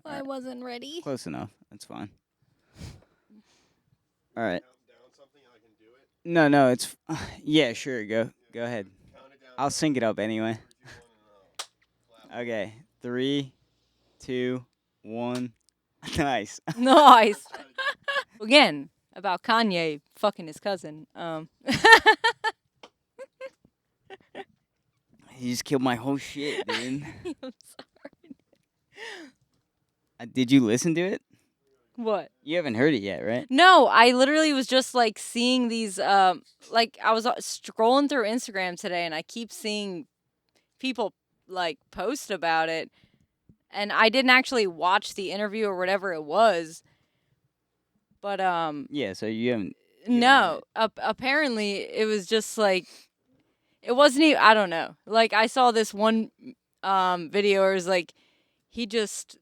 I wasn't ready. Close enough. That's fine. All right. No, it's yeah, sure. Go ahead. I'll sync it up anyway. Okay, 3, 2, 1. Nice. Nice. Again, about Kanye fucking his cousin. You just killed my whole shit, dude. I'm sorry. Did you listen to it? What? You haven't heard it yet, right? No, I literally was just like seeing these. Like I was scrolling through Instagram today, and I keep seeing people like post about it, and I didn't actually watch the interview or whatever it was. But Yeah. So you haven't. no. Apparently, it was just like it wasn't even. I don't know. Like I saw this one video where it was like he just.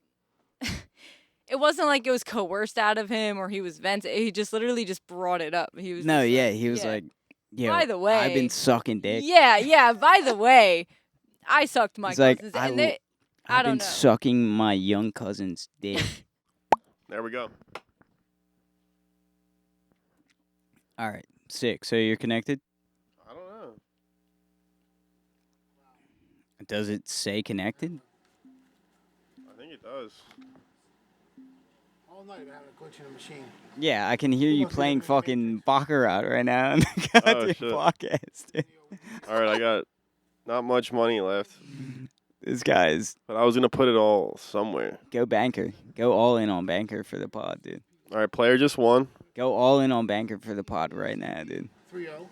It wasn't like it was coerced out of him or he was venting. He just literally just brought it up. He was No, just yeah, like, he was yeah. like, "Yo, By the way, I've been sucking dick." Yeah. By the way, I sucked my He's like, cousins, and I I've don't been know. sucking my young cousin's dick. There we go. All right, sick. So you're connected? I don't know. Does it say connected? I think it does. All night I've been having a glitch in the machine. Yeah, I can hear you must be playing the fucking Baccarat right now on the goddamn shit. podcast. dude. All right, I got not much money left, This guy is but I was gonna put it all somewhere. go banker. Go all in on banker for the pod, dude. All right, player just won. Go all in on banker for the pod right now, dude. 3-0.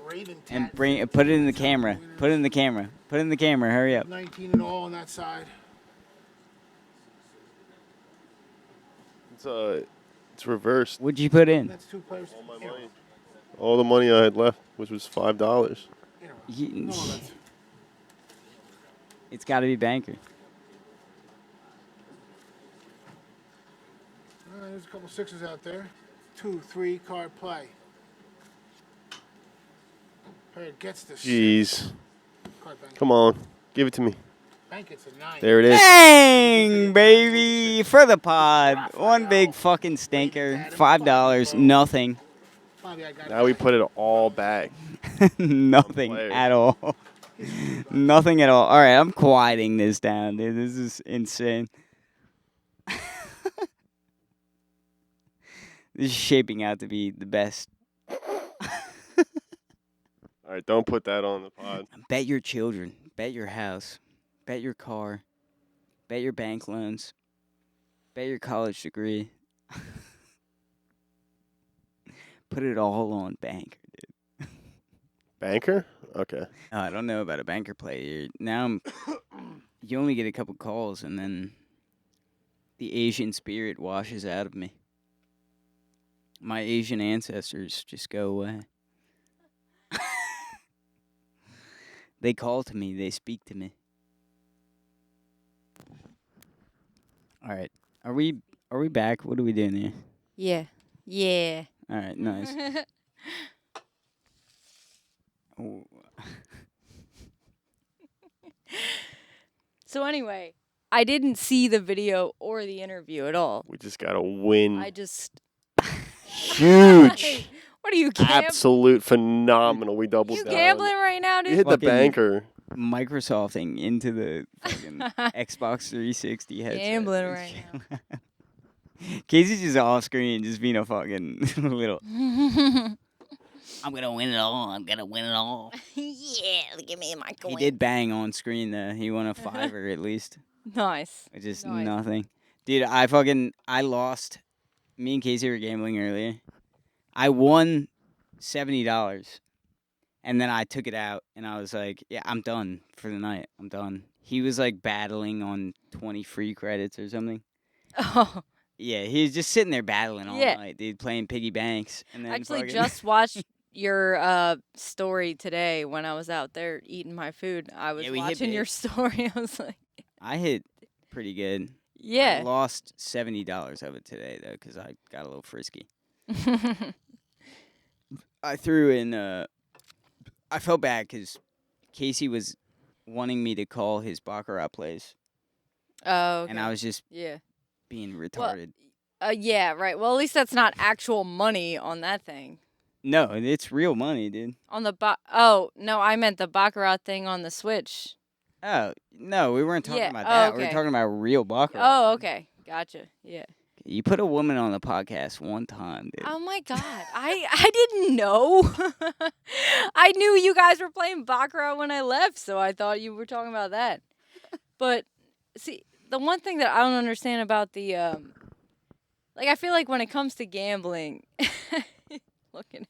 Raven And put it in the camera. Put it in the camera. Put it in the camera. Hurry up. 19 and all on that side. It's reversed. What'd you put in? That's two players. All my money. All the money I had left, which was $5. You- It's got to be banker. There's a couple sixes out there. 2-3 card play. Player gets the Jeez. card bank. Come on, give it to me. Bank gets a 9. There it is. Bang, baby, for the pod. One big fucking stinker. $5. Nothing. Bobby, I got it Now we back. put it all back. Nothing Player. at all. Nothing at all. All right, I'm quieting this down, dude. This is insane. This is shaping out to be the best. All right, don't put that on the pod. Bet your children. Bet your house. Bet your car. Bet your bank loans. Bet your college degree. Put it all on banker, dude. Banker? Okay. I don't know about a banker play. Now you only get a couple calls, and then the Asian spirit washes out of me. My Asian ancestors just go away. They call to me. They speak to me. All right. Are we back? What are we doing here? Yeah. All right. Nice. Oh, So anyway, I didn't see the video or the interview at all. We just got to win. I just Huge. What are you gambling? Absolute phenomenal. We doubled You down. gambling right now, You dude? hit the Fucking- banker. Microsofting into the fucking Xbox 360 headset. Gambling right now. Casey's just off screen, just being a fucking little. I'm gonna win it all. I'm gonna win it all. Yeah, give me my coin. He did bang on screen though. He won a $5 at least, Nice. which is Nice. nothing. Dude, I lost. Me and Casey were gambling earlier. I won $70, and then I took it out, and I was like, "Yeah, I'm done for the night. I'm done." He was like battling on 20 free credits or something. Oh, Yeah, he was just sitting there battling all Yeah. night, dude, playing piggy banks. And then actually, fucking- just watched your story today when I was out there eating my food. I was Yeah, we hit watching your big. story. I was like, I hit pretty good. I yeah. lost $70 of it today though, because I got a little frisky. I threw in. I felt bad because Casey was wanting me to call his baccarat place, Oh, okay. and I was just yeah. being Well, retarded. yeah, right. Well, at least that's not actual money on that thing. No, it's real money, dude. On the oh, no, I meant the baccarat thing on the Switch. Oh no, we weren't talking Yeah. about Oh, that. We were okay. talking about real baccarat. Oh, dude. okay. Gotcha. Yeah. You put a woman on the podcast one time, dude. Oh my god. I didn't know. I knew you guys were playing baccarat when I left, so I thought you were talking about that. But see, the one thing that I don't understand about the like I feel like when it comes to gambling, looking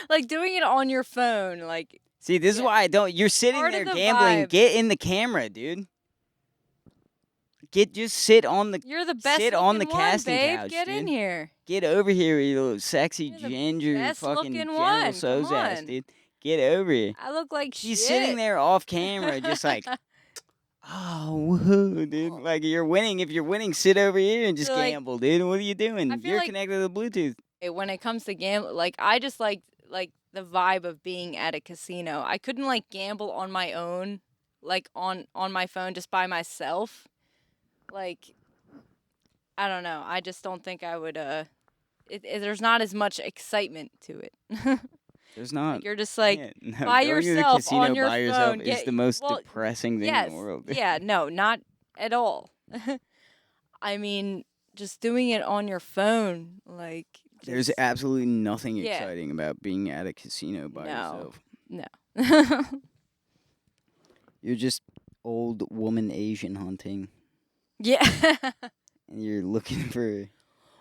like doing it on your phone, like See, this is yeah. why I don't. You're sitting Part there of the gambling. vibe. Get in the camera, dude. Just sit on the You're the best sit looking on the one, casting babe. couch, Get dude. in here. Get over here, you little sexy You're the ginger best fucking looking General one. Come So's ass, on. dude. Get over here. I look like She's shit. sitting there off camera, just like, oh, woohoo, dude. Like, you're winning. If you're winning, sit over here and just So, like, gamble, dude. What are you doing? I feel You're like- connected to the Bluetooth. When it comes to gambling, like I just like the vibe of being at a casino. I couldn't like gamble on my own, like on my phone just by myself. Like I don't know. I just don't think I would there's not as much excitement to it. There's not. Like you're just like Yeah, no, by going to the yourself casino on your by yourself phone. is the most well, depressing thing yes, in the world. yeah, no, not at all. I mean, just doing it on your phone, like There's just- absolutely nothing Yeah. exciting about being at a casino by yourself. no. You're just old woman Asian hunting, Yeah. and you're looking for.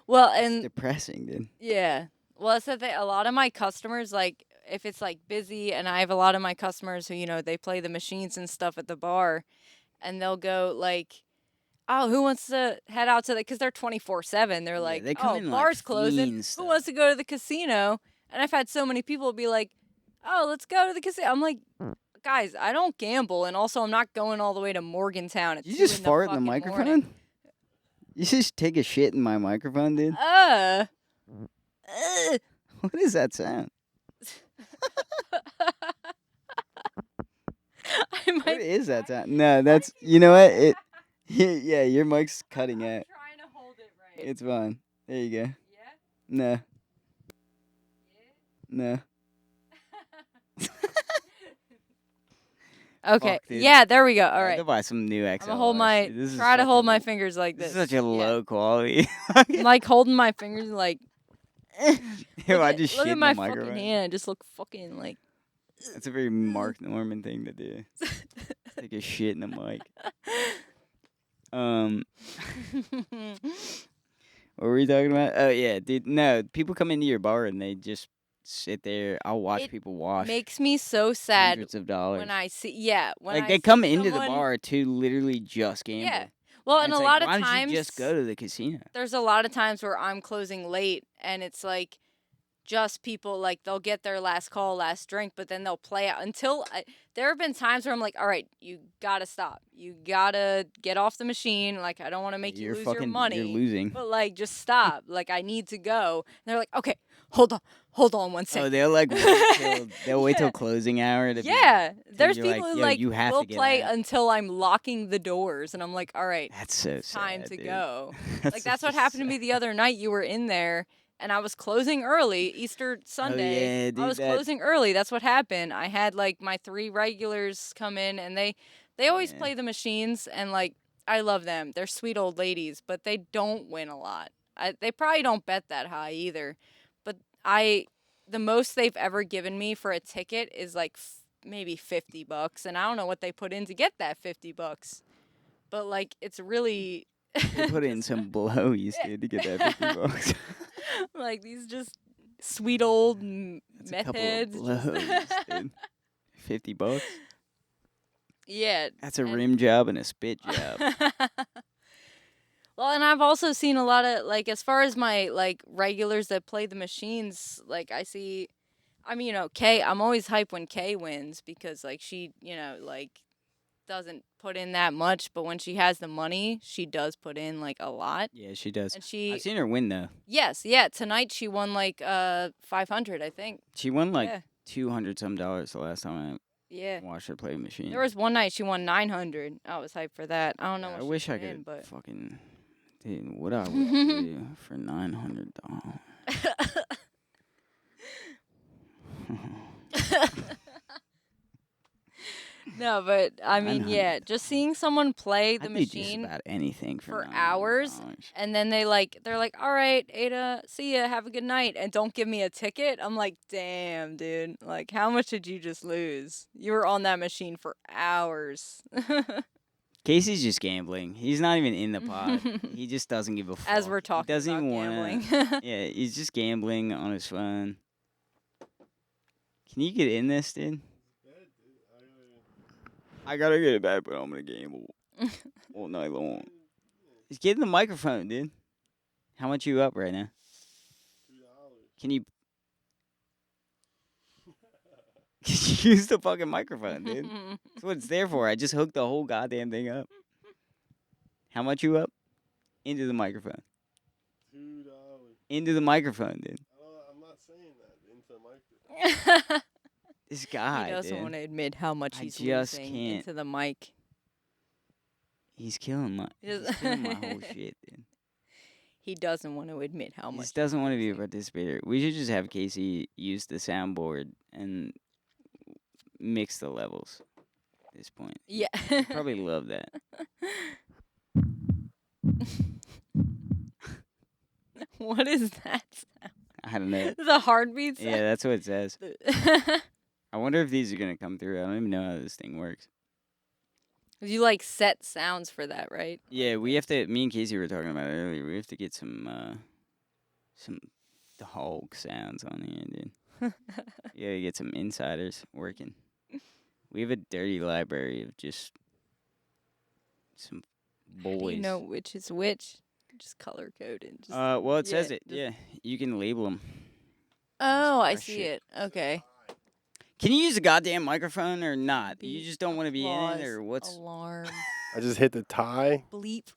Well, It's and depressing, dude. yeah. Well, it's that a lot of my customers, like, if it's like busy, and I have a lot of my customers who, they play the machines and stuff at the bar, and they'll go like, "Oh, who wants to head out to the?" Because they're 24/7. They're Yeah, like, they come "Oh, in like bar's closing. fiends, Who though. wants to go to the casino?" And I've had so many people be like, "Oh, let's go to the casino." I'm like, guys, I don't gamble, and also I'm not going all the way to Morgantown at You 2 just in fart in the fucking microphone? morning. You just take a shit in my microphone, dude? Uh. What is that sound? I might What is that sound? No, that's. You know what? Yeah, your mic's cutting I'm out. trying to hold it right. It's fine. There you go. Yeah? No. No. Okay. Fuck, dude. Yeah, there we go. All I have right. to buy some new XLRs. I'm gonna hold my This is try to such hold a my l- fingers like This this. is such a Yeah. low quality. I'm like holding my fingers like Ew, I just look shit at in my the fucking microphone. hand. I just look fucking like That's a very Mark Norman thing to do. Take a shit in the mic. What were we talking about? Oh yeah, dude. No, people come into your bar and they just sit there. I'll watch It people wash makes me so sad hundreds of dollars. when I see when Like I they see come into the someone- bar to literally just gamble. Yeah. Well, and it's a like, lot of why times don't you just go to the casino? there's a lot of times where I'm closing late and it's like just people like they'll get their last call, last drink, but then they'll play out until there have been times where I'm like, all right, you gotta stop. You gotta get off the machine. Like, I don't want to make You're you lose fucking. your money. You're losing. But like, just stop. Like, I need to go. And they're like, okay, hold on 1 Oh, second. they'll like wait till they'll wait till Yeah. closing hour to. Yeah, there's you're people like, who "Yo, like you have will to get play out." until I'm locking the doors, and I'm like, all right, That's so sad. time to dude. go. That's Like that's such what a happened to sad- me the other night. You were in there, and I was closing early. Easter Sunday, yeah, dude, I was that- closing early. That's what happened. I had like my 3 regulars come in, and they always Yeah. play the machines, and like I love them. They're sweet old ladies, but they don't win a lot. They probably don't bet that high either. But the most they've ever given me for a ticket is like maybe $50, and I don't know what they put in to get that $50. But like it's really They put in some blowies, dude, to get that $50. like these just sweet old That's meth a couple heads. of just- blows, dude. $50. Yeah. That's a and- rim job and a spit job. Well, and I've also seen a lot of like as far as my like regulars that play the machines, like I see I mean, Kay, I'm always hype when Kay wins because like she, like doesn't put in that much, but when she has the money, she does put in like a lot. Yeah, she does. And she I've seen her win though. Yes, yeah, tonight she won like 500, I think. She won like Yeah. 200 some dollars the last time Yeah. Watch her play machine. There was one night she won 900. I was hyped for that. I don't know I what wish she I put in, could but fucking. Dude, what I would do for $900. no, but I mean, 900. yeah, just seeing someone play I'd the do just machine about anything for $900. hours, and then they're like, all right, Ada, see ya, have a good night, and don't give me a ticket. I'm like, damn, dude, like, how much did you just lose? You were on that machine for hours. Casey's just gambling. He's not even in the pod. He just doesn't give a fuck. As we're talking he doesn't about even gambling. Yeah, he's just gambling on his phone. Can you get in this, dude? I gotta get it back, but I'm gonna gamble all night long. Just get in the microphone, dude. How much you up right now? Can you use the fucking microphone, dude? That's what it's there for. I just hooked the whole goddamn thing up. How much you up? Into the microphone. $2. Into the microphone, dude. I'm not saying that into the microphone. This guy, he doesn't dude. want to admit how much I he's just losing can't. into the mic. He's killing my whole shit, dude. He doesn't want to admit how He much. just doesn't want to be a participator. We should just have Casey use the soundboard and mix the levels at this point. Yeah. He'd probably love that. What is that sound? I don't know. The heartbeat sound? Yeah, that's what it says. I wonder if these are going to come through. I don't even know how this thing works. You like set sounds for that, right? Yeah, we have to. Me and Casey were talking about it earlier. We have to get some dog sounds on here, dude. Yeah, get some insiders working. We have a dirty library of just some boys. How do you know which is which? Just color coded. Just, Well, it says yeah, it. Yeah, you can label them. oh, I fresh see shit. it. Okay. Can you use a goddamn microphone or not? You Beep, just don't want to be in it, applause, or what's? alarm, I just hit the tie, bleep,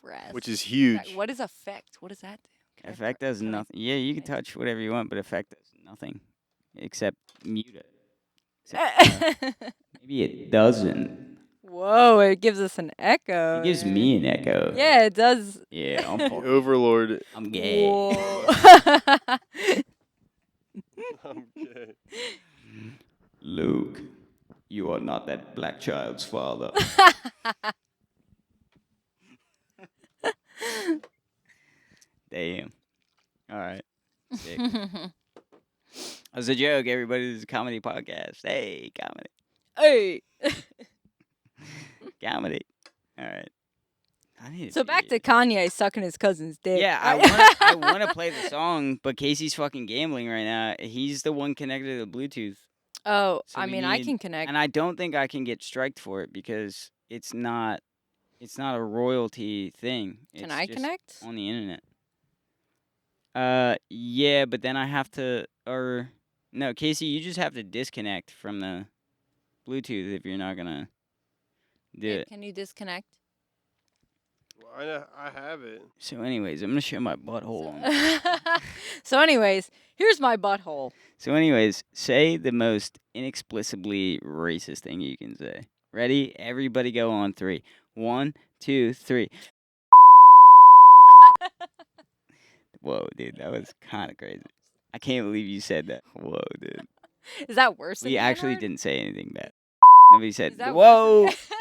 breath. which is Effect. huge. What is effect? What does that do? Can I Effect pr- does can I- nothing. Yeah, you can touch whatever you want, but effect does nothing except mute it. Except, maybe it doesn't. Whoa! It gives us an echo. It gives me an echo. Yeah, it does. Yeah, I'm The fucking. Overlord. I'm gay. Whoa. I'm gay. Luke, you are not that black child's father. Damn. All right. Sick. That was a joke, everybody. This is a comedy podcast. Hey, comedy. Hey. Comedy. All right. I need So back to Kanye sucking his cousin's dick. Yeah, I want to play the song, but Casey's fucking gambling right now. He's the one connected to the Bluetooth. Oh, So I we mean, I need- can connect. And I don't think I can get striked for it because it's not a royalty thing. Can It's I just connect? on the internet? Yeah, but then I have to, or no, Casey, you just have to disconnect from the Bluetooth if you're not gonna do Babe, it. can you disconnect? Well, I have it. So, anyways, I'm gonna show my butthole on. So, anyways, here's my butthole. So, anyways, say the most inexplicably racist thing you can say. Ready? Everybody go on 3. 1, 2, 3. Whoa, dude, that was kind of crazy. I can't believe you said that. Whoa, dude. Is that worse than We the actually N-word? didn't say anything bad. Nobody said, Is that whoa. worse than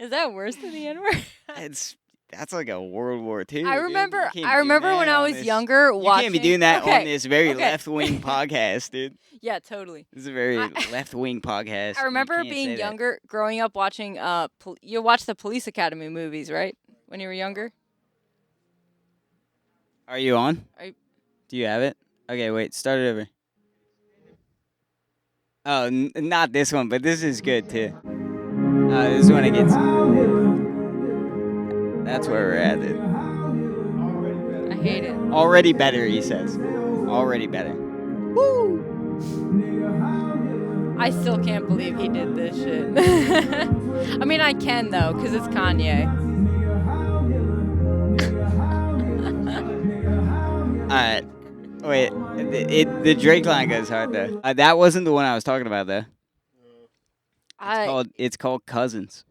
Is that worse than the N-word? That's like a World War II. I dude. remember. You can't I do remember that when I on was this- younger. You Watching. can't be doing that okay. on this very okay. left-wing podcast, dude. Yeah, totally. This is a very I- left-wing podcast. I You remember can't say being that. younger, growing up watching. You watched the Police Academy movies, right? When you were younger. Are you on? Do you have it? Okay, wait. Start it over. Oh, not this one, but this is good too. This is when it gets. That's where we're at, dude. I hate it. Already better, he says. Already better. I still can't believe he did this shit. I mean, I can though, cause it's Kanye. All right. Wait, the Drake line goes hard though. That wasn't the one I was talking about though. It's called Cousins.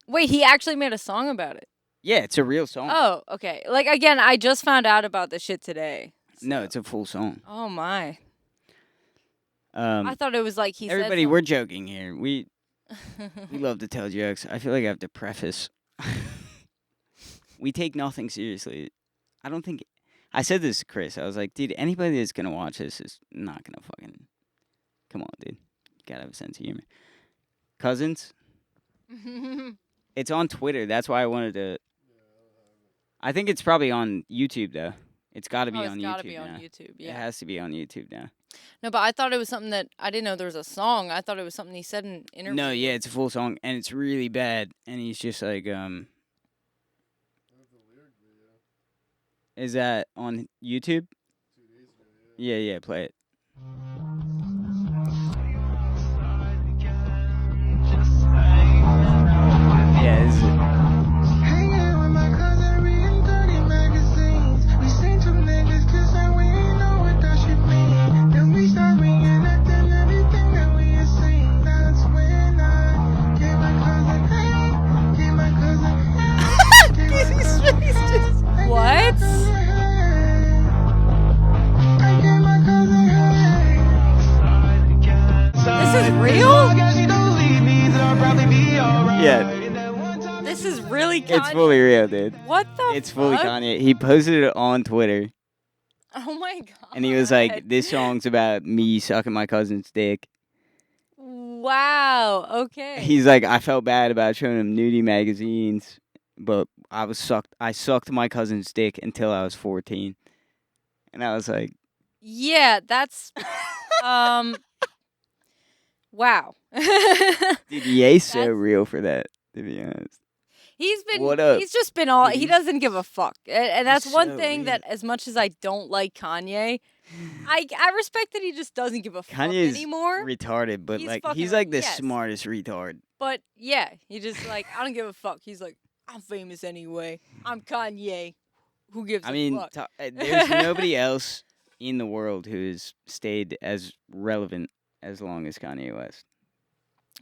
Wait, he actually made a song about it. Yeah, it's a real song. Oh, okay. Like again, I just found out about this shit today. No, so- it's a full song. Oh my. I thought it was like he Everybody, said we're joking here. We love to tell jokes. I feel like I have to preface. We take nothing seriously. I don't think. I said this to Chris. I was like, dude, anybody that's gonna watch this is not gonna fucking. Come on, dude. You gotta have a sense of humor. Cousins. It's on Twitter. That's why I wanted to. I think it's probably on YouTube though. It's got to be on it's YouTube. gotta be now. on YouTube. It Yeah. has to be on YouTube now. No, but I thought it was something that I didn't know there was a song. I thought it was something he said in interview. No, yeah, it's a full song and it's really bad. And he's just like, Is that on YouTube? Yeah, play it. Yeah, this is it. Hanging with my cousin, reading dirty magazines. We seen two niggas kiss and we ain't know what that shit mean. Then we start reenacting everything that we had seen. That's when I gave my cousin head, gave my cousin head, gave my cousin head. What? I gave my cousin head. This is real? Yeah, This is really Kanye. it's fully real, dude. What the It's fully fuck? Kanye. He posted it on Twitter Oh my god. and he was like, this song's about me sucking my cousin's dick. Wow. Okay. He's like, I felt bad about showing him nudie magazines, but I sucked my cousin's dick until I was 14. And I was like, Yeah, that's wow. dude, Ye's so That's- real for that, to be honest. What up? He's just been all Dude, he he's- doesn't give a fuck. And that's he's one so thing real. that as much as I don't like Kanye, I respect that he just doesn't give a fuck Kanye's anymore. retarded, but He's like fucking he's like the yes. smartest retard. But yeah, he just like I don't give a fuck. He's like I'm famous anyway. I'm Kanye. Who gives I a mean, fuck? there's nobody else in the world who has stayed as relevant as long as Kanye West,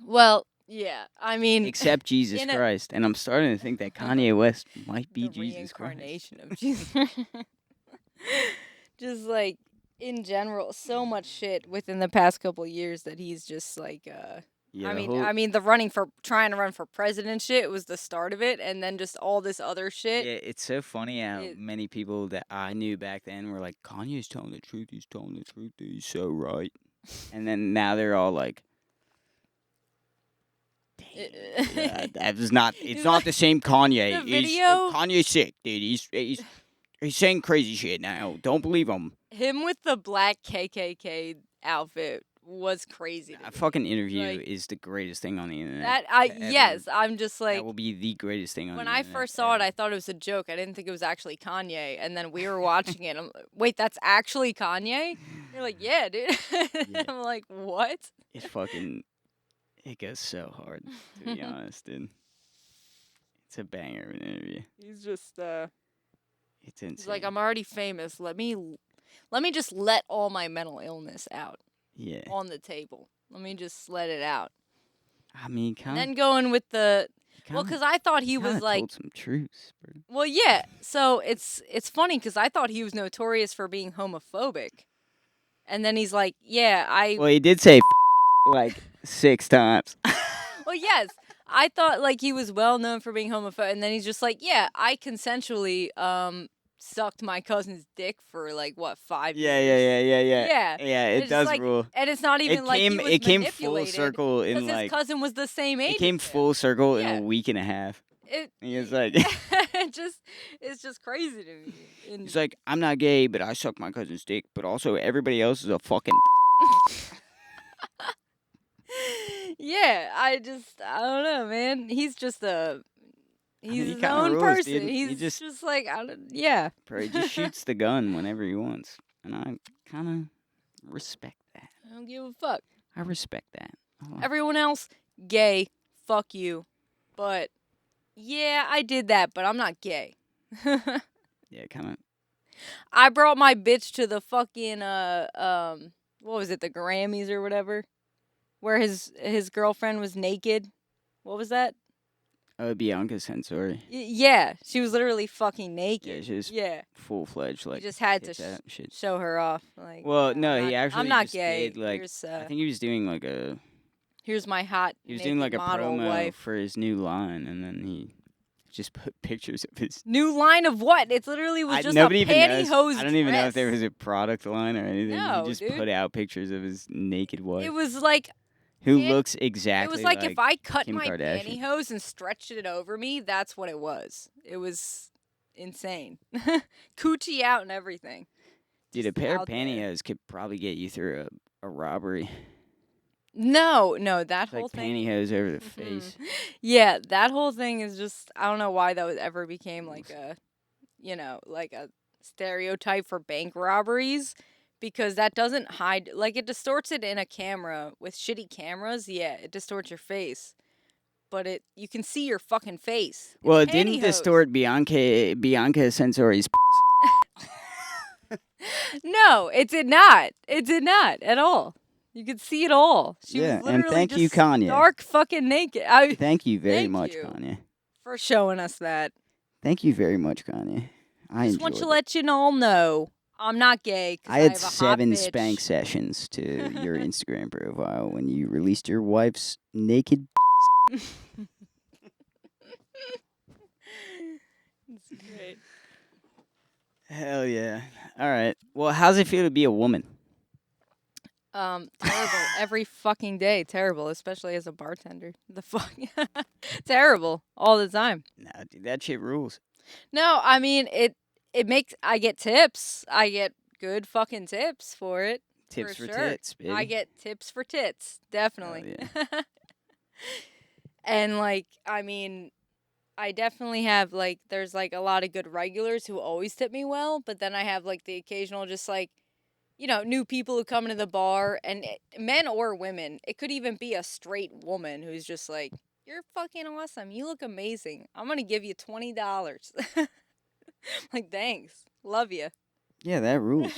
Well, yeah. I mean, except Jesus in a- Christ. And I'm starting to think that Kanye West might be the Jesus Christ. reincarnation of Jesus. Just like in general, so much shit within the past couple years that he's just like. Yeah, I the mean, whole- trying to run for president shit was the start of it, and then just all this other shit. yeah, it's so funny how it- many people that I knew back then were like, Kanye's telling the truth. He's telling the truth. He's so right. And then now they're all like, yeah, that was not. It's It's not like the same Kanye. the video- Kanye's sick, dude. He's saying crazy shit now. Don't believe him. Him with the black KKK outfit was crazy. to A me. fucking interview Like- is the greatest thing on the internet. That to ever- yes, I'm just like that will be the greatest thing on when the I internet. first saw it, ever. I thought it was a joke. I didn't think it was actually Kanye. And then we were watching it. I'm like, wait, that's actually Kanye? You're like, yeah, dude. Yeah. I'm like, what? It's fucking. It goes so hard, to be honest, dude. It's a banger of an interview. He's just It's insane. he's like, I'm already famous. Let me just let all my mental illness out yeah. on the table. Let me just let it out. I mean, And kind then going with the well, because I thought he was like, told some truths, bro. well, yeah. So it's funny because I thought he was notorious for being homophobic, and then he's like, yeah, Well, he did say like 6 times. well, yes, I thought like he was well known for being homophobic, and then he's just like, yeah, I consensually sucked my cousin's dick for like what 5 Yeah. years. Yeah. Yeah, it It's does like, rule. and it's not even It like came he was it came full manipulated circle in because his like cousin was the same age. it came as him. full circle in Yeah. a week and a half. It, He was like it's just crazy to me. And- he's like, I'm not gay, but I suck my cousin's dick, but also everybody else is a fucking yeah, I don't know, man. He's just he's he his kinda own rules, person. dude. He He's just- just like I don't. Yeah, bro. He just shoots the gun whenever he wants, and I kind of respect that. I don't give a fuck. I respect that. Oh, Everyone else, gay. Fuck you. But yeah, I did that, but I'm not gay. yeah, kind of. I brought my bitch to the fucking what was it, the Grammys or whatever, where his girlfriend was naked. What was that? Oh, Bianca Sensori. Yeah, she was literally fucking Yeah, naked. she was Yeah, full-fledged, you like, just had to tits out and shit. show her off. Like, Well, yeah, no, he I'm actually not just gay. did, like, I think he was doing, like, Here's my hot he was naked doing, like, a model promo wife. for his new line, and then he just put pictures of his... New line of what? It literally was just nobody a even knows. pantyhose I don't even know if there dress. was a product line or anything. No, he just dude. put out pictures of his naked wife, It was like who pan- looks it exactly was like if I cut Kim my Kardashian. pantyhose and stretched it over me. That's what it was. It was insane. Coochie out and everything. Dude, a Just pair of out there. pantyhose could probably get you through a robbery. No, that It's whole like thing. pantyhose over the face. Yeah, that whole thing is just, I don't know why that ever became like a, like a stereotype for bank robberies, because that doesn't hide, like, it distorts it in a camera with shitty cameras. Yeah, it distorts your face, but you can see your fucking face. Well, It's it didn't pantyhose. distort Bianca Sensori's. No, it did not. It did not at all. You could see it all. She Yeah, was and literally thank just you, Kanye. stark fucking naked. Thank you very Thank much, you. Kanye. For showing us that. Thank you very much, Kanye. I Just want enjoyed to it. let you all know I'm not gay. 'Cause I had have a hot 7 bitch. spank sessions to your Instagram profile when you released your wife's naked. It's great. Hell yeah! All right. Well, how's it feel to be a woman? Terrible. Every fucking day, terrible. Especially as a bartender. The fuck, terrible all the time. Nah, dude, that shit rules. No, I mean it makes. I get tips. I get good fucking tips for it. Tips for sure. tits, baby. I get tips for tits, definitely. Hell And like, I mean, I definitely have like, there's like a lot of good regulars who always tip me well, but then I have like the occasional just like, new people who come into the bar, and men or women. It could even be a straight woman who's just like, "You're fucking awesome. You look amazing. I'm gonna give you $20." Like, thanks, love you. Yeah, that rules.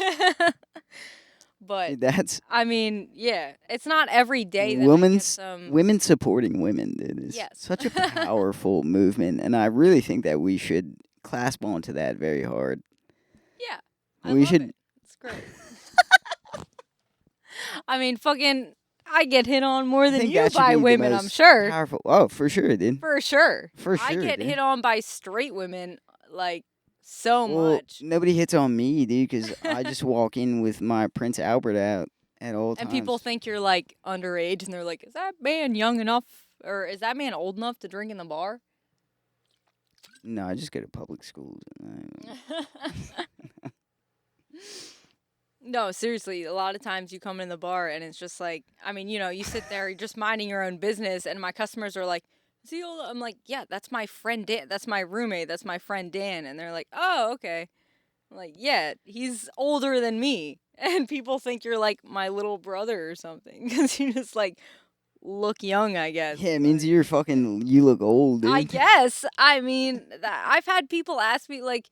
But Dude, that's I mean, yeah, it's not every day that I get women's some. women supporting women, dude. Is Yes. such a powerful movement, and I really think that we should clasp onto that very hard. Yeah, I We love should- it. It's great. I mean, fucking, I get hit on more I than think you that should by be the women, I'm most sure. Powerful. Oh, for sure, dude. For sure. For I sure, get dude. hit on by straight women, like, so Well, much. nobody hits on me, dude, because I just walk in with my Prince Albert out at all times. And people think you're, like, underage, and they're like, is that man young enough, or is that man old enough to drink in the bar? No, I just go to public schools. No, seriously, a lot of times you come in the bar and it's just like, I mean, you sit there, you're just minding your own business, and my customers are like, is he old? I'm like, yeah, that's my friend Dan. That's my roommate. That's my friend Dan. And they're like, oh, okay. I'm like, yeah, he's older than me. And people think you're like my little brother or something because you just like look young, I guess. Yeah, it means you look old, dude. I guess. I mean, I've had people ask me, like,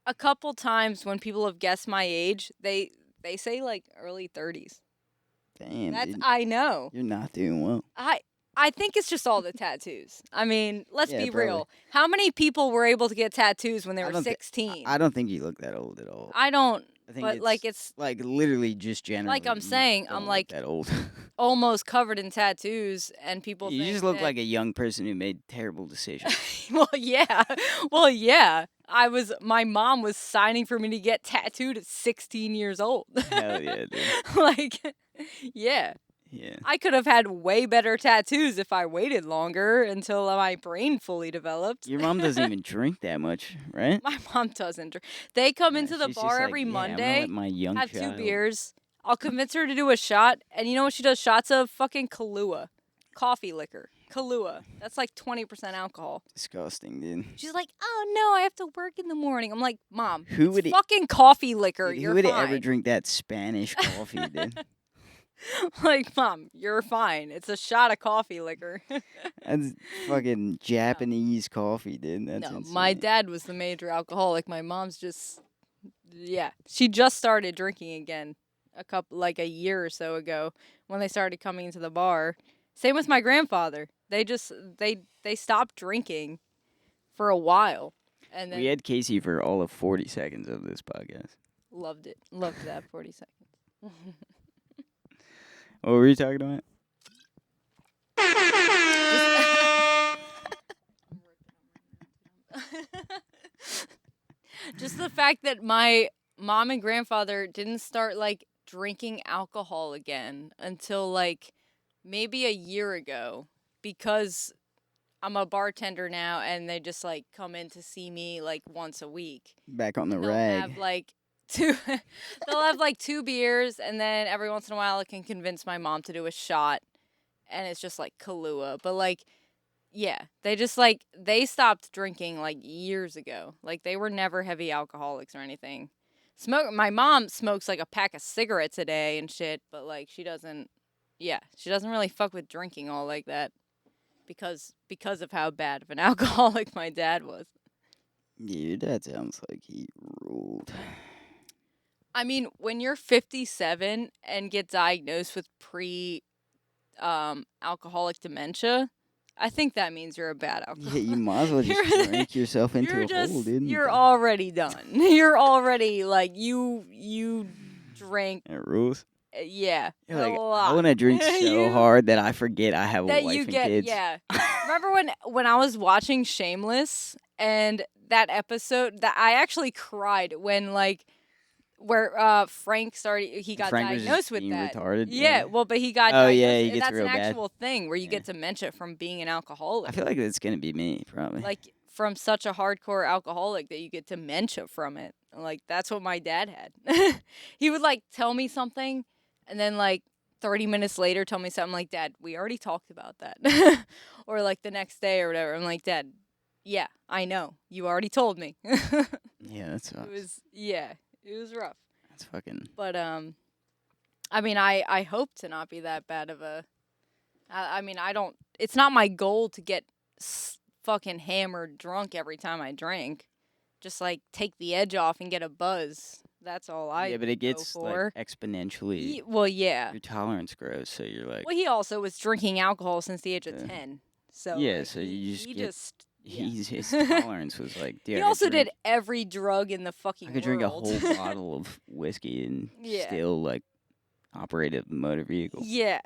a couple times when people have guessed my age, they say like early 30s. Damn, That's, dude. I know. You're not doing well. I think it's just all the tattoos. I mean, let's Yeah, be probably. real. How many people were able to get tattoos when they I were don't thi- 16? I don't think you look that old at all. I don't, I think but it's like, it's like literally just generally. like I'm you saying, don't I'm look like that old. almost covered in tattoos, and people You think just look that- like a young person who made terrible decisions. Well, yeah. Well, yeah. My mom was signing for me to get tattooed at 16 years old. Hell yeah, dude. Like, yeah. Yeah. I could have had way better tattoos if I waited longer until my brain fully developed. Your mom doesn't even drink that much, right? My mom doesn't. They come into the She's just bar like, every "Yeah, I'm gonna Monday, let my young have child." 2 beers. I'll convince her to do a shot, and you know what she does shots of? Fucking Kahlua. Coffee liquor. Kahlua. That's like 20% alcohol. Disgusting, dude. She's like, oh no, I have to work in the morning. I'm like, Mom, Who it's would fucking coffee liquor. Dude, You're who would fine. ever drink that Spanish coffee, dude? Like, Mom, you're fine. It's a shot of coffee liquor. That's fucking Japanese coffee, dude. That's No, insane. my dad was the major alcoholic. My mom's just, yeah. She just started drinking again like a year or so ago when they started coming into the bar. Same with my grandfather. They stopped drinking for a while. And then We had Casey for all of 40 seconds of this podcast. loved it. Loved that 40 seconds. What were you talking about? Just the fact that my mom and grandfather didn't start like drinking alcohol again until like maybe a year ago because I'm a bartender now and they just like come in to see me like once a week. Back on the They'll rag. have like two they'll have like 2 beers and then every once in a while I can convince my mom to do a shot and it's just like Kahlua. But like yeah, they just like they stopped drinking like years ago. Like they were never heavy alcoholics or anything. My mom smokes like a pack of cigarettes a day and shit, but like she doesn't really fuck with drinking all like that because of how bad of an alcoholic my dad was. Yeah, your dad sounds like he ruled. I mean, when you're 57 and get diagnosed with alcoholic dementia, I think that means you're a bad alcoholic. Yeah, you might as well just You're- drink yourself into you're a hole, just dude. you're already done. You're already like you drank It rules. yeah You're a like, lot. I want to drink so You- hard that I forget I have a that wife you and get kids. yeah. Remember when I was watching Shameless and that episode that I actually cried when like where Frank got Frank was just diagnosed with being that. retarded, Yeah, yeah. well, but he got Oh, diagnosed. yeah, he and gets that's real an bad. actual thing where you Yeah. get dementia from being an alcoholic. I feel like it's gonna be me, probably. Like from such a hardcore alcoholic that you get dementia from it. Like that's what my dad had. He would like tell me something and then like 30 minutes later tell me something like, "Dad, we already talked about that." Or like the next day or whatever. I'm like, "Dad, yeah, I know. You already told me." Yeah, that sucks. It was rough. That's fucking. But I mean, I hope to not be that bad of a. I mean, I don't. It's not my goal to get fucking hammered drunk every time I drink. Just like take the edge off and get a buzz. That's all I. Yeah, but it go gets for. like exponentially. Well, yeah. Your tolerance grows, so you're like. Well, he also was drinking alcohol since the age of Yeah. 10. So Yeah, like, so you just he get- just. Yeah. His tolerance was like. Dude, He I could also drink- did every drug in the fucking I could drink a world. whole bottle of whiskey and Yeah. still like operate a motor vehicle. Yeah.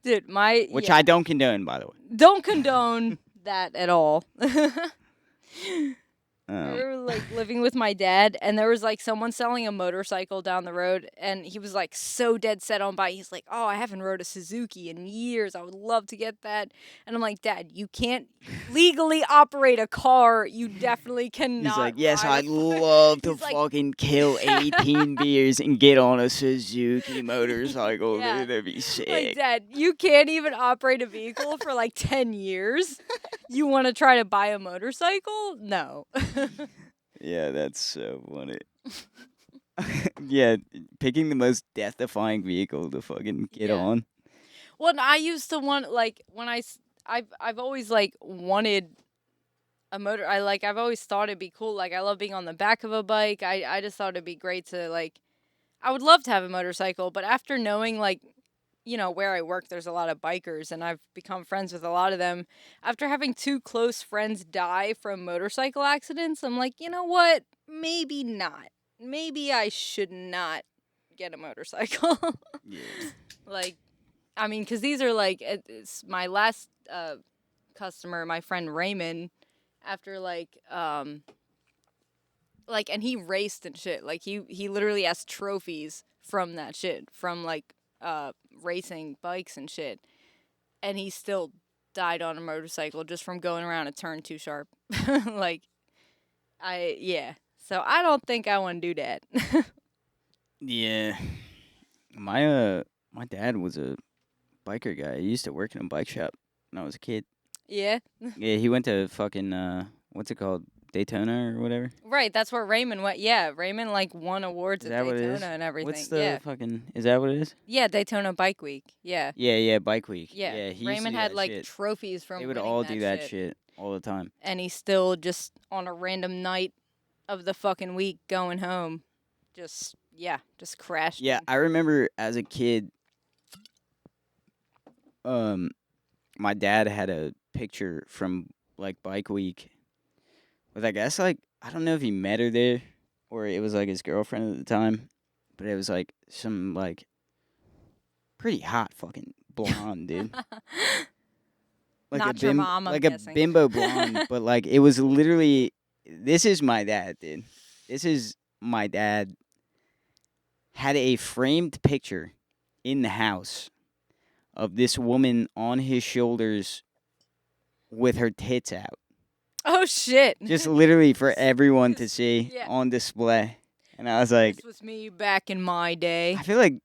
Dude, Which yeah. I don't condone, by the way. Don't condone that at all. I Um, remember like living with my dad, and there was like someone selling a motorcycle down the road, and he was like so dead set on buying. He's like, "Oh, I haven't rode a Suzuki in years. I would love to get that." And I'm like, "Dad, you can't legally operate a car. You definitely cannot." he's like, yes, ride I'd a love to He's like- fucking kill 18 beers and get on a Suzuki motorcycle. Yeah. Dude, that'd be sick. Like, Dad, you can't even operate a vehicle for like 10 years. You want to try to buy a motorcycle? No. Yeah, that's so funny. Yeah, picking the most death-defying vehicle to fucking get Yeah. on. Well, and I used to want like when I've always like wanted a motor. I've always thought it'd be cool. Like I love being on the back of a bike. I just thought it'd be great to like. I would love to have a motorcycle, but after knowing like, you know, where I work, there's a lot of bikers, and I've become friends with a lot of them. After having 2 close friends die from motorcycle accidents, I'm like, you know what? Maybe not. Maybe I should not get a motorcycle. Yeah. Like, I mean, because these are like, it's my last customer, my friend Raymond, after and he raced and shit. Like, he literally has trophies from that shit, from like racing bikes and shit. And he still died on a motorcycle just from going around a turn too sharp. Like, yeah. So I don't think I want to do that. Yeah. My dad was a biker guy. He used to work in a bike shop when I was a kid. Yeah. Yeah, he went to fucking what's it called? Daytona or whatever. Right, that's where Raymond went. Yeah, Raymond like won awards Is at that what it Daytona is? and everything. What's the yeah, fucking? Is that what it is? yeah, Daytona Bike Week. Yeah, Yeah, Bike Week. yeah. He used to Raymond do had that like shit. trophies from They would winning all that do that shit. shit all the time. And he's still just on a random night of the fucking week going home, just crashed. Yeah, I remember as a kid, my dad had a picture from like Bike Week with, I guess, like, I don't know if he met her there or it was like his girlfriend at the time, but it was like some like pretty hot fucking blonde dude. Like Not your mom, I'm like guessing. a bimbo blonde, but like it was literally, this is my dad, dude. This is my dad had a framed picture in the house of this woman on his shoulders with her tits out. Oh shit! Just literally for everyone to see Yeah. on display. And I was like, This was me back in my day. I feel like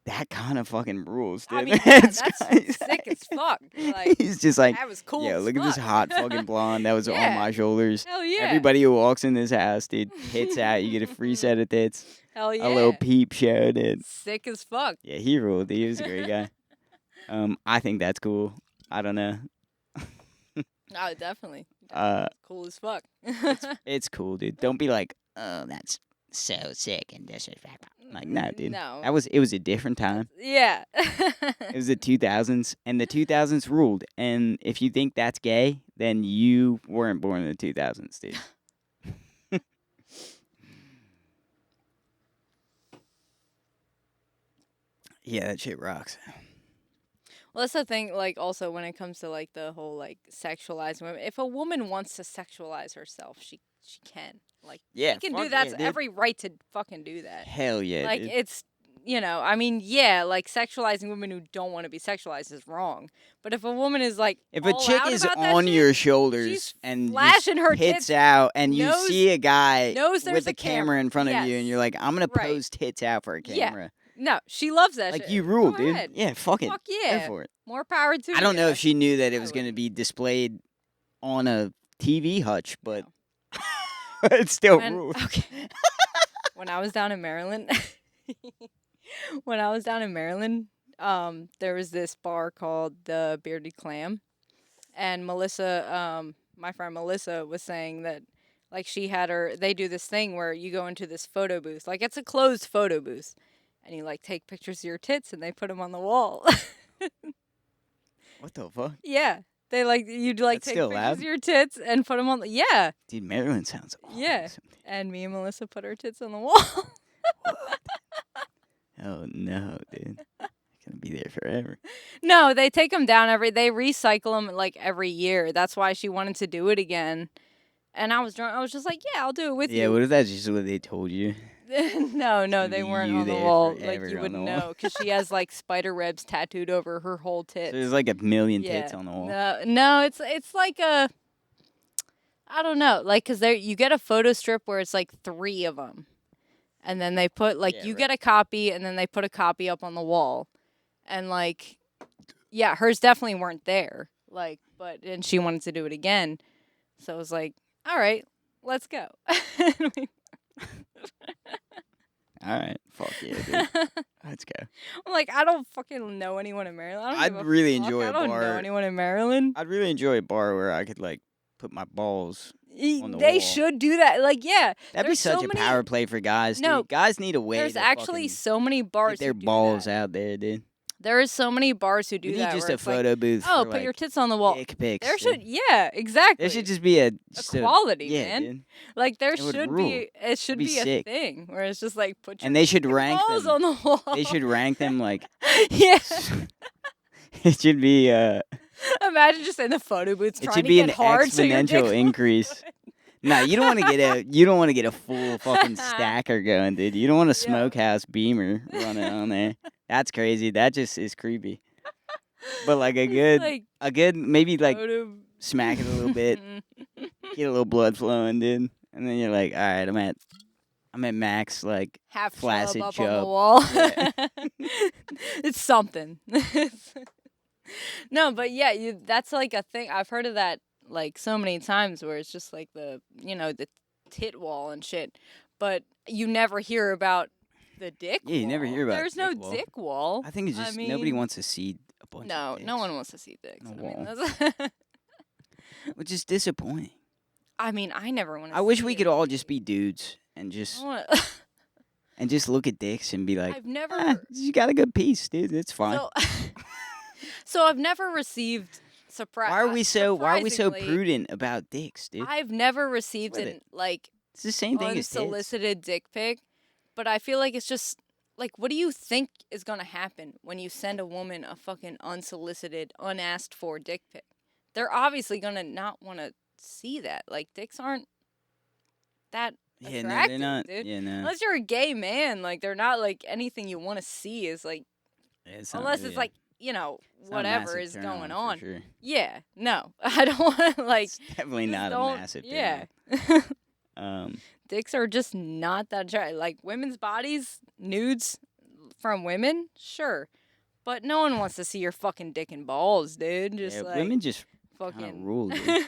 that kind of fucking rules, dude. I mean, yeah, It's that's kinda sick as like- fuck. Like, He's just like, that was cool. yeah, as look at this fuck. hot fucking blonde that was on Yeah. my shoulders. Hell yeah. Everybody who walks in this house, dude, tits out. You get a free set of tits. Hell yeah. A little peep show, dude. Sick as fuck. Yeah, he ruled. He was a great guy. I think that's cool. I don't know. Oh, definitely. Cool as fuck. It's cool, dude. Don't be like, oh, that's so sick and disrespectful. Like, no, dude. No. It was a different time. Yeah. It was the 2000s, and the 2000s ruled. And if you think that's gay, then you weren't born in the 2000s, dude. Yeah, that shit rocks. Well, that's the thing, like, also when it comes to, like, the whole, like, sexualizing women. If a woman wants to sexualize herself, she can. Like, Yeah, she can fuck do that. yeah, It's dude. every right to fucking do that. Hell yeah, Like, dude. it's, I mean, yeah, like, sexualizing women who don't want to be sexualized is wrong. But if a woman is, like, If a all chick out is about that on shit, your shoulders she's and flashing her tits tits, out, and you knows- see a guy knows there's with a a camera in front of you, and Yes. you're like, I'm gonna Right. pose tits out for a Yeah. camera. No, she loves that Like, shit. you rule, Go dude. ahead. Yeah, fuck it. Fuck Go yeah. for it. More power to I don't know ya. if she knew that it I was going to wouldn't. be displayed on a TV hutch, but No. it still When- rules. Okay. When I was down in Maryland, there was this bar called the Bearded Clam, and Melissa, my friend Melissa, was saying that, like, they do this thing where you go into this photo booth, like, it's a closed photo booth, and you, like, take pictures of your tits and they put them on the wall. What the fuck? Yeah, they you'd That's take still pictures allowed? of your tits and put them on. Yeah, Dude, Maryland sounds awesome. Yeah. and me and Melissa put our tits on the wall. Oh, no, dude. I'm going to be there forever. No, they take them down they recycle them like every year. That's why she wanted to do it again. And I was drunk. I was just like, yeah, I'll do it with Yeah, you. what if that's just what they told you? No, gonna they be weren't you on the there wall. forever Like, you on wouldn't the wall. know because she has like spider webs tattooed over her whole So tits. there's like a million Yeah. tits on the wall. No, it's like I don't know, like, cause you get a photo strip where it's like 3 of them, and then they put Yeah, you right. get a copy, and then they put a copy up on the wall, and like, yeah, hers definitely weren't there, like, and she wanted to do it again, so it was like, all right, let's go. All right. Fuck yeah, dude. Let's go. I'm like, I don't fucking know anyone in Maryland. I don't I'd give a really fuck. enjoy I a don't know bar. anyone in Maryland. I'd really enjoy a bar where I could, like, put my balls. on the They wall. should do that. Like, yeah. That'd be there's such so a many- power play for guys, No, dude. Guys need a way There's to actually fucking so many bars get their who do balls that. out there, dude. There is so many bars who do We need that. just where a it's like, photo booth oh, for, put like, your tits on the wall. dick pics. There dude. should, yeah, exactly. There should just be a quality, yeah, man. dude. Like, there It would should rule. be. It should be be a sick. thing where it's just like put your And they should rank balls them. on the wall. They should rank them like Yeah. it should be Imagine just in the photo booths it trying should to be get an hard so your dick exponential increase. No, you don't want to get a full fucking stacker going, dude. You don't want a smokehouse beamer running on there. That's crazy. That just is creepy. But like a good maybe like photo- smack it a little bit, get a little blood flowing, dude, and then you're like, all right, I'm at max, like half flaccid chub up on the chub. wall. Yeah. It's something. No, but yeah, that's like a thing. I've heard of that. like so many times where it's just like the tit wall and shit, but you never hear about the dick wall. Yeah, you never hear about There's dick no wall. dick wall. I think it's just nobody mean, wants to see a bunch no, of dicks. no one wants to see dicks. on I a mean, wall. that's Which is disappointing. I mean, I never want to. I wish we could all just be dudes and just look at dicks and be like, I've never. you got a good piece, dude. It's fine. So, so I've never received surprise. Why are we so surprisingly, prudent about dicks, dude? I've never received with an it. like It's the same thing as tits. unsolicited dick pic, but I feel like it's just like, what do you think is gonna happen when you send a woman a fucking unsolicited, unasked for dick pic? They're obviously gonna not want to see that. Like, dicks aren't that Yeah, no, attractive, they're not. dude. Yeah, no. Unless you're a gay man, like they're not like anything you want to see is like, Yeah, it's not unless really it's like, it's not a whatever massive is turn going for on. Sure. Yeah, no, I don't want like. It's definitely just not a don't- massive turn Yeah. on. Dicks are just not that attractive. Like, women's bodies, nudes from women, sure. But no one wants to see your fucking dick and balls, dude. Just Yeah, like women just kind fucking of rule, dude.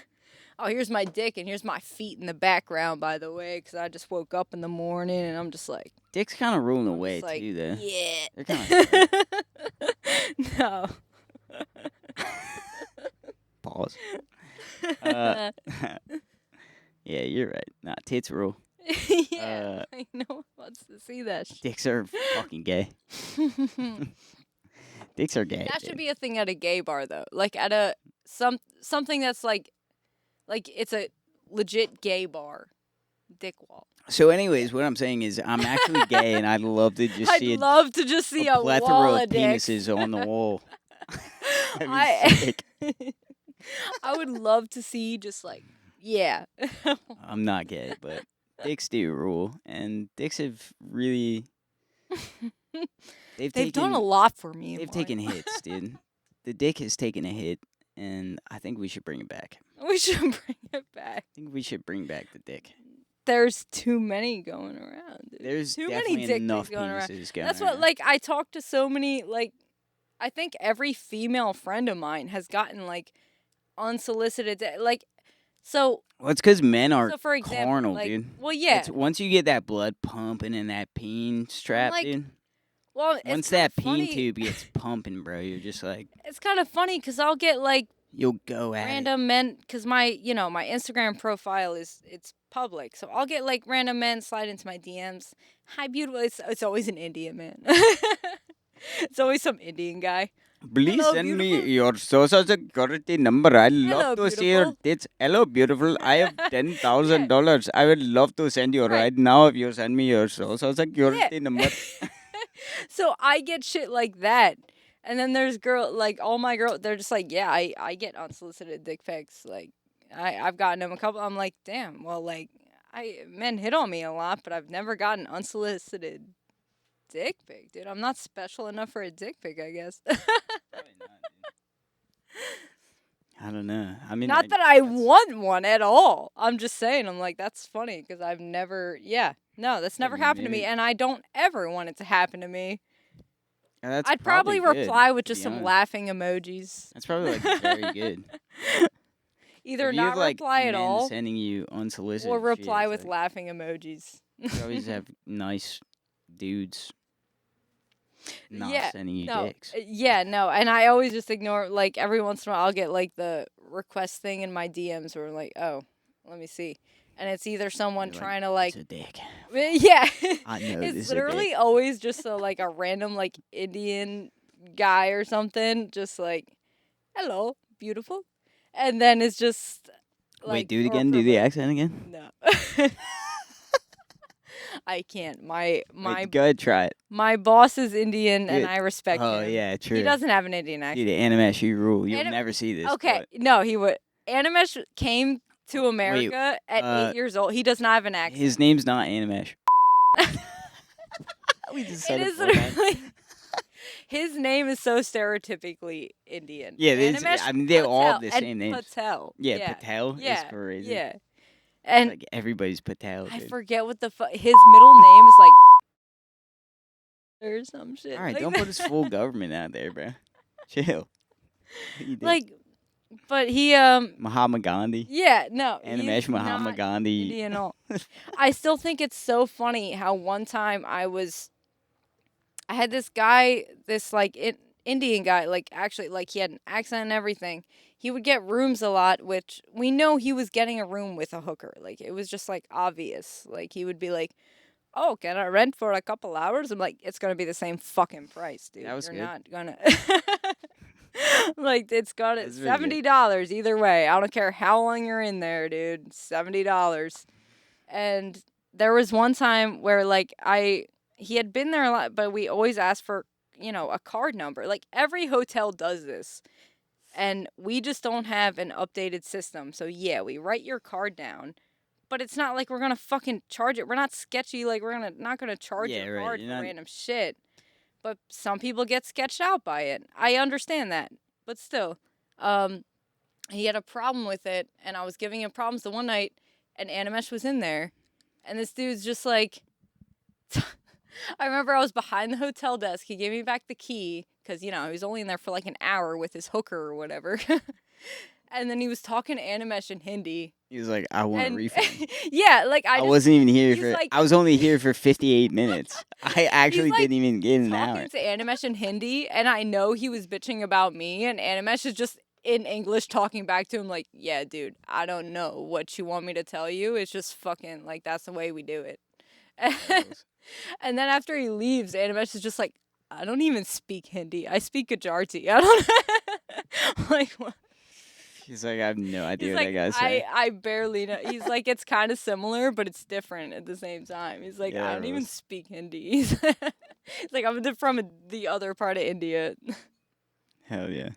oh, here's my dick and here's my feet in the background, by the way, because I just woke up in the morning and I'm just like, Dicks kind of rule in a I'm way just like, too, though. yeah. They're kind of No. pause. Yeah, you're right. Nah, tits rule. Yeah. Like, no one wants to see that shit. Dicks are fucking gay. Dicks are gay. That dude. should be a thing at a gay bar, though. Like at a something that's like it's a legit gay bar. Dick wall. So, anyways, what I'm saying is, I'm actually gay, and I'd love to just see I'd love to just see a plethora wall of of dicks. penises on the wall. That'd be I sick. I would love to see just like yeah. I'm not gay, but dicks do rule, and dicks have really They've done a lot for me. in They've life. taken hits, dude. The dick has taken a hit, and I think we should bring it back. We should bring it back. I think we should bring back the dick. There's too many going around. Dude. There's too definitely many dick enough pics going around. penises going That's around. what like I talk to so many like I think every female friend of mine has gotten like unsolicited like so Well, it's because men are so for example carnal, like dude. well yeah It's, once you get that blood pumping and that peen strap, like, dude. well Once it's kinda that peen funny- tube gets pumping, bro, you're just like, it's kind of funny because I'll get like you'll go at it. random men because my my Instagram profile it's public, so I'll get like random men slide into my DMs. Hi, beautiful. It's always an Indian man. It's always some Indian guy. Please Hello, send me beautiful. your social security number. I love Hello, to see your beautiful. tits. Hello, beautiful. I have $10,000. I would love to send you Right. right now if you send me your social security number. So I get shit like that. And then there's like all my girls, they're just like, yeah, I get unsolicited dick pics. Like, I've gotten them a couple. I'm like, damn, well, like, men hit on me a lot, but I've never gotten unsolicited dick pic, dude. I'm not special enough for a dick pic, I guess. I don't know. I mean, Not that I want one at all. I'm just saying, I'm like, that's funny because I've never, no, that's never happened to me. maybe- And I don't ever want it to happen to me. That's I'd probably good, reply with to just be some honest. laughing emojis. That's probably like very good. Either If you not have, like, reply at men all sending you unsolicited or shit, reply it's with like, laughing emojis. you always have nice dudes not Yeah, sending you No, dicks. yeah, no. And I always just ignore, like, every once in a while I'll get, like, the request thing in my DMs where I'm like, oh, let me see. And it's either someone You're like, trying to, like, it's a dick. yeah. I know this It's is a literally dick. always just like a random like Indian guy or something, just like, hello, beautiful, and then it's just like. Wait, do it or again. Do the provo- accent again. No, I can't. My Wait, go ahead, try it. my boss is Indian, Do and it. I respect Oh him. yeah, true. He doesn't have an Indian accent. Dude, Animesh, you rule. You'll Anim- never see this. Okay, no, he would. Animesh came to America at 8 years old. He does not have an but accent. his name's not Animesh. We just said It it is 4 times. literally. His name is so stereotypically Indian. Yeah, this- Animesh I mean, they're all Patel the and same names. Patel. Yeah, Patel Yeah, is crazy. Yeah. And Like everybody's Patel. I Dude. forget what the his middle name is like or some shit. All right, like don't that. put his full government out there, bro. Chill. You did. Like But he Mahatma Gandhi. yeah, no, Animesh he's Mahatma not Gandhi. Indian at all. I still think it's so funny how one time I had this guy, this like Indian guy, like actually like he had an accent and everything. He would get rooms a lot, which we know he was getting a room with a hooker. Like it was just like obvious. Like he would be like, "Oh, can I rent for a couple hours?" I'm like, "It's gonna be the same fucking price, dude. That was You're good. not gonna." Like it's got it That's really good. $70 either way. I don't care how long you're in there, dude. $70. And there was one time where like he had been there a lot, but we always asked for, a card number. Like every hotel does this. And we just don't have an updated system. So yeah, we write your card down, but it's not like we're gonna fucking charge it. We're not sketchy, like we're not gonna charge Yeah, your right, card you're for not- random shit. But some people get sketched out by it. I understand that. But still. He had a problem with it, and I was giving him problems the one night, and Animesh was in there, and this dude's just like, I remember I was behind the hotel desk. He gave me back the key because he was only in there for like an hour with his hooker or whatever, and then he was talking to Animesh in Hindi, He was like, I want a and refund. yeah, like I wasn't even here he's for. like- I was only here for 58 minutes. I actually like, didn't even get an hour. talking to Animesh in Hindi, and I know he was bitching about me, and Animesh is just in English talking back to him like, yeah, dude, I don't know what you want me to tell you. It's just fucking like that's the way we do it. And then after he leaves, Animesh is just like, I don't even speak Hindi. I speak Gujarati. I don't like what? He's like, I have no idea He's what like, that guy's saying. I barely know. He's like, it's kind of similar, but it's different at the same time. He's like, Yeah, I don't even Rose. speak Hindi. He's like, I'm from the other part of India. Hell yeah.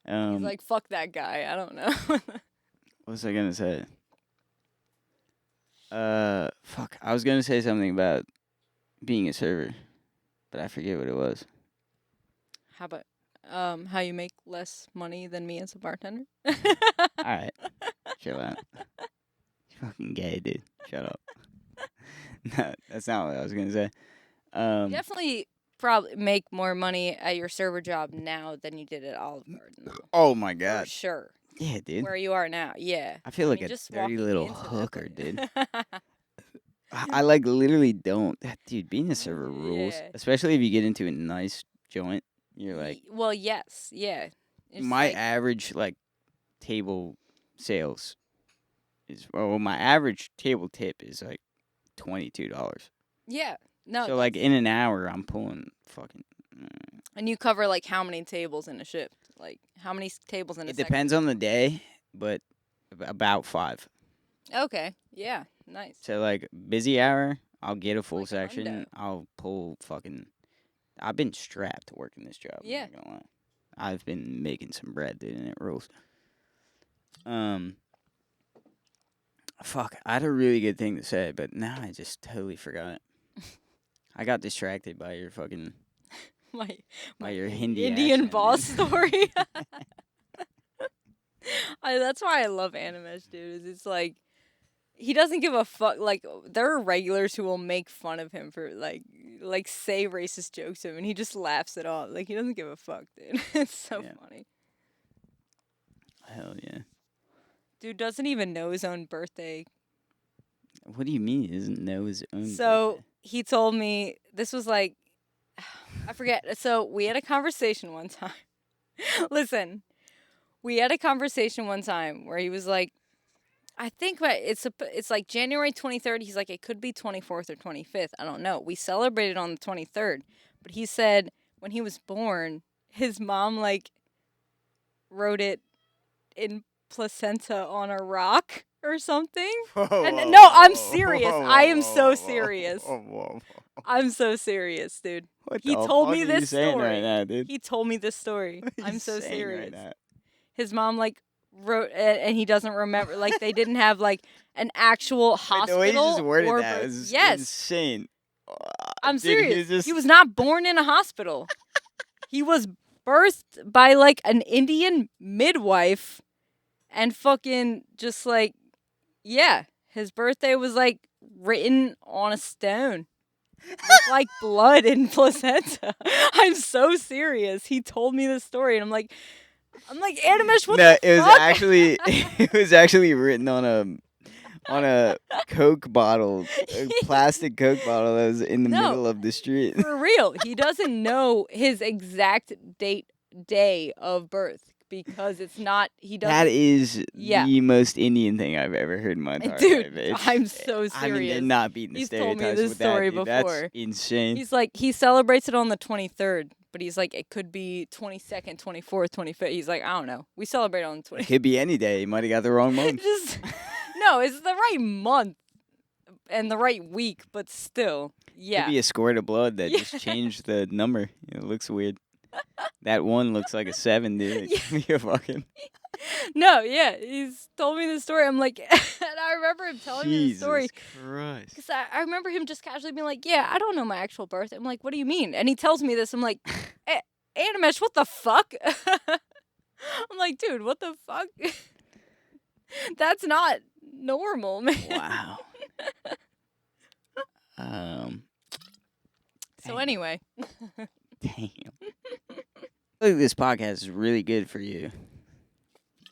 He's like, fuck that guy. I don't know. What was I gonna say? Fuck. I was gonna say something about being a server, but I forget what it was. How about how you make less money than me as a bartender? All right, chill out. You're fucking gay, dude. Shut up. No, that's not what I was gonna say. You definitely probably make more money at your server job now than you did at Olive Garden, though. Oh my For god. sure. Yeah, dude. Where you are now, yeah. I feel like mean, a just dirty walking little into that hooker, place. dude. I like literally don't. Dude, being a server rules, Yeah. especially if you get into a nice joint. You're like, well, yes, yeah. It's my like- average like table sales is my average table tip is like $22. yeah, no. So like in an hour, I'm pulling fucking. And you cover like how many tables in a shift? Like how many tables in a It second? depends on the day, but about 5. Okay, yeah, nice. So like busy hour, I'll get a full Like a section. hundo. I'll pull fucking. I've been strapped working this job. Yeah. I'm not gonna lie. I've been making some bread, dude, and it rules. Fuck, I had a really good thing to say, but now I just totally forgot it. I got distracted by your fucking My your Hindi Indian accent, boss dude. story. That's why I love Animesh, dude. Is it's like he doesn't give a fuck. Like there are regulars who will make fun of him for like say racist jokes to him, and he just laughs it off. Like he doesn't give a fuck, dude. It's so Yeah. funny. Hell yeah. Dude doesn't even know his own birthday. What do you mean he doesn't know his own? So birthday? he told me this was like I forget. So we had a conversation one time. Listen, we had a conversation one time where he was like, I think it's like January 23rd. He's like, it could be 24th or 25th. I don't know. We celebrated on the 23rd, but he said when he was born, his mom like wrote it in placenta on a rock or something. And no, I'm serious. I am so serious. I'm so serious, dude. What He the told fuck me are this you saying story. right now, dude? He told me this story. What are you I'm so saying serious. Right now? His mom like wrote and he doesn't remember. Like they didn't have like an actual Wait, hospital. the way you just worded or that birth- is yes, insane. I'm Dude, serious. just- He was not born in a hospital. He was birthed by like an Indian midwife, and fucking just like, yeah, his birthday was like written on a stone. With, like blood and placenta. I'm so serious. He told me this story, and I'm like, I'm like, Animesh, what No, the it was fuck? actually it was actually written on a Coke bottle, a plastic Coke bottle that was in the No. middle of the street. For real, he doesn't know his exact day of birth because it's not. He doesn't. That is Yeah. the most Indian thing I've ever heard in my entire Dude, life. Bitch. I'm so I mean, they're serious. not beating the He's told me stereotypes this with story that, dude. That's before. insane. He's like, he celebrates it on the 23rd, but he's like, it could be 22nd, 24th, 25th. He's like, I don't know. We celebrate on the It 20th. could be any day. You might have got the wrong month. No, it's the right month and the right week, but still, yeah. Could be a squirt of blood that Yeah. just changed the number. It looks weird. That one looks like a 7, dude. It could be a fucking... No, yeah, he's told me this story. I'm like, and I remember him telling me the story. Jesus Christ. Because I remember him just casually being like, yeah, I don't know my actual birth. I'm like, what do you mean? And he tells me this. I'm like, Animesh, what the fuck? I'm like, dude, what the fuck? That's not normal, man. Wow. So anyway. Damn. I think this podcast is really good for you.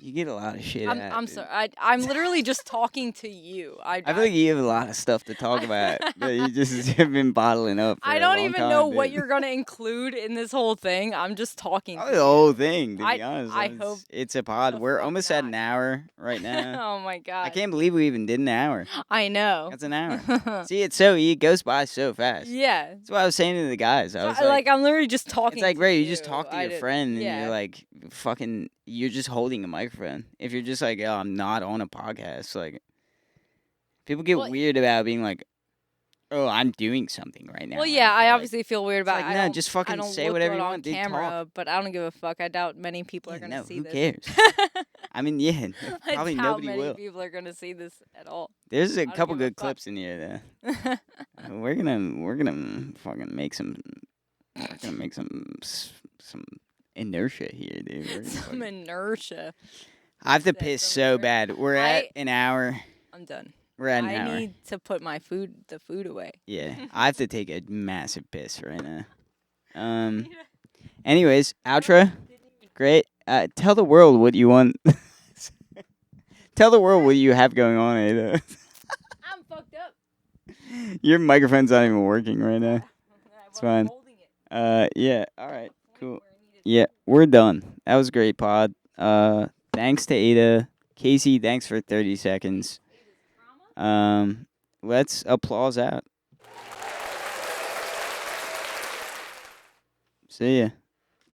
You get a lot of shit out. I'm dude. sorry. I'm literally just talking to you. I feel like you have a lot of stuff to talk about that you just have been bottling up. For I a don't long even time, know dude. what you're gonna include in this whole thing. I'm just talking. Probably to the you. whole thing, to I- be honest. I It's- hope it's a pod. the We're fuck almost at not. an hour right now. Oh my god. I can't believe we even did an hour. I know. That's an hour. See, it goes by so fast. Yeah. That's what I was saying to the guys. I was Like I'm literally just talking. it's like, to Ray, you just talk to I your did- friend and yeah. you're like, fucking, you're just holding a microphone. If you're just like, oh, I'm not on a podcast, like, people get Well- weird about being like, oh, I'm doing something right now. Well, yeah, I Like, obviously feel weird about. like, I no, don't- just I fucking don't say look whatever good you on want, dude, camera, talk. but I don't give a fuck. I doubt many people are Yeah, gonna no, see who this. cares? I mean, yeah, I probably doubt nobody many will. people are gonna see this at all. There's a don't couple give a good fuck. clips in here, though. We're gonna fucking make some. We're gonna make some inertia here, dude. We're gonna Some fucking- inertia. I have to said piss some so inertia. bad. We're at I- an hour. I'm done. We're at an I hour. need to put the food away. Yeah, I have to take a massive piss right now. Anyways, outro. Great. Tell the world what you want. Tell the world what you have going on, Ada. I'm fucked up. Your microphone's not even working right now. It's fine. Yeah. All right. Cool. Yeah, we're done. That was a great pod. Thanks to Ada. Casey, thanks for 30 seconds. Let's applause out. See ya.